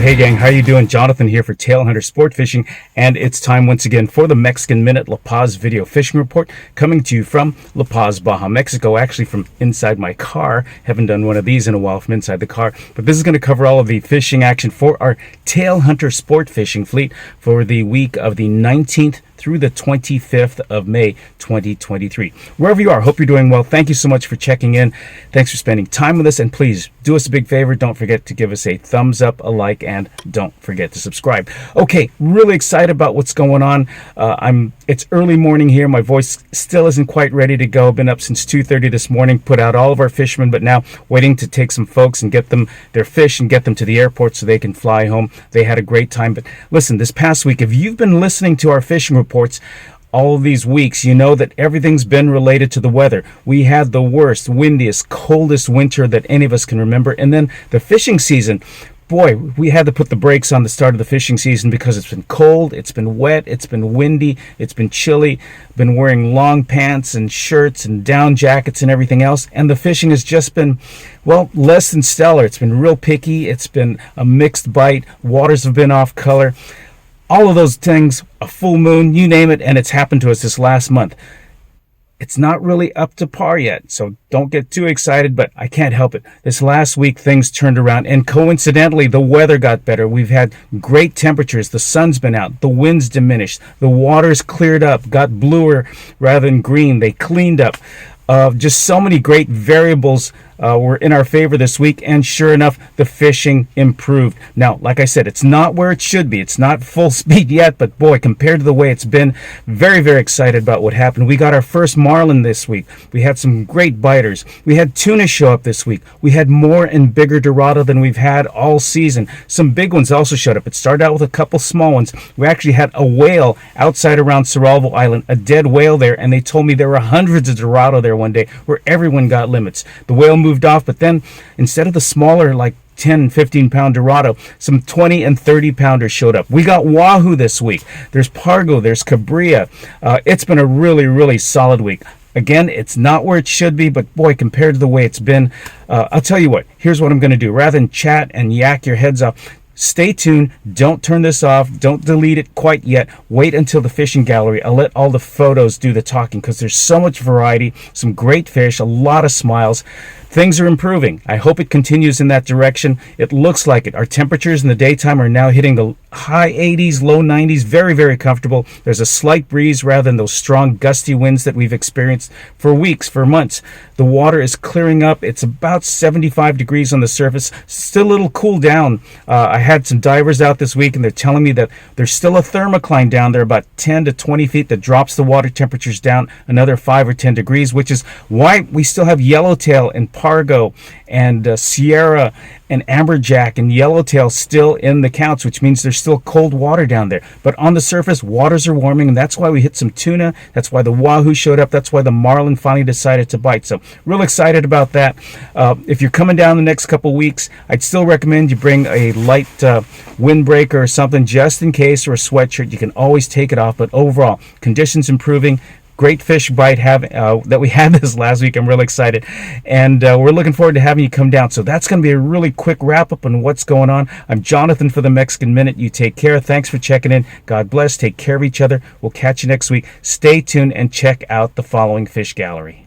Hey gang, how you doing? Jonathan here for Tailhunter Sportfishing, and it's time once again for the Mexican Minute La Paz video fishing report, coming to you from La Paz, Baja, Mexico, actually from inside my car. Haven't done one of these in a while from inside the car, but this is going to cover all of the fishing action for our Tailhunter Sportfishing fleet for the week of the 19th through the 25th of May 2023. Wherever you are, hope you're doing well. Thank you so much for checking in. Thanks for spending time with us, and please do us a big favor. Don't forget to give us a thumbs up, a like, and don't forget to subscribe. Okay, really excited about what's going on. It's early morning here. My voice still isn't quite ready to go. Been up since 2:30 this morning, put out all of our fishermen, but now waiting to take some folks and get them their fish and get them to the airport so they can fly home. They had a great time. But listen, this past week, if you've been listening to our fishing reports all of these weeks, you know that everything's been related to the weather. We had the worst, windiest, coldest winter that any of us can remember. And then the fishing season, boy, we had to put the brakes on the start of the fishing season because it's been cold, it's been wet, it's been windy, it's been chilly, been wearing long pants and shirts and down jackets and everything else. And the fishing has just been, well, less than stellar. It's been real picky. It's been a mixed bite. Waters have been off color. All of those things, a full moon, you name it, and it's happened to us this last month. It's not really up to par yet, so don't get too excited, but I can't help it. This last week, things turned around, and coincidentally, the weather got better. We've had great temperatures. The sun's been out. The wind's diminished. The water's cleared up, got bluer rather than green. They cleaned up. Just so many great variables were in our favor this week, and sure enough, the fishing improved. Now, like I said, it's not where it should be. It's not full speed yet, but boy, compared to the way it's been, very, very excited about what happened. We got our first marlin this week. We had some great biters. We had tuna show up this week. We had more and bigger dorado than we've had all season. Some big ones also showed up. It started out with a couple small ones. We actually had a whale outside around Cerralvo Island, a dead whale there, and they told me there were hundreds of dorado there one day where everyone got limits. The whale moved off, but then instead of the smaller, like 10, 15 pound dorado, some 20 and 30 pounders showed up. We got wahoo this week. There's pargo, there's cabria. It's been a really, really solid week. Again, it's not where it should be, but boy, compared to the way it's been, I'll tell you what, here's what I'm going to do. Rather than chat and yak your heads off, stay tuned. Don't turn this off. Don't delete it quite yet. Wait until the fishing gallery. I'll let all the photos do the talking because there's so much variety, some great fish, a lot of smiles. Things are improving. I hope it continues in that direction. It looks like it. Our temperatures in the daytime are now hitting the high 80s, low 90s. Very, very comfortable. There's a slight breeze rather than those strong gusty winds that we've experienced for weeks, for months. The water is clearing up. It's about 75 degrees on the surface. Still a little cool down. I had some divers out this week, and they're telling me that there's still a thermocline down there about 10 to 20 feet that drops the water temperatures down another 5 or 10 degrees, which is why we still have yellowtail and pargo and Sierra and amberjack and yellowtail still in the counts, which means there's still cold water down there. But on the surface, waters are warming, and that's why we hit some tuna. That's why the wahoo showed up. That's why the marlin finally decided to bite. So real excited about that. If you're coming down the next couple weeks, I'd still recommend you bring a light windbreaker or something just in case, or a sweatshirt. You can always take it off, but overall, conditions improving. Great fish bite that we had this last week. I'm really excited, and we're looking forward to having you come down. So that's going to be a really quick wrap up on what's going on. I'm Jonathan for the Mexican Minute. You take care. Thanks for checking in. God bless. Take care of each other. We'll catch you next week. Stay tuned and check out the following fish gallery.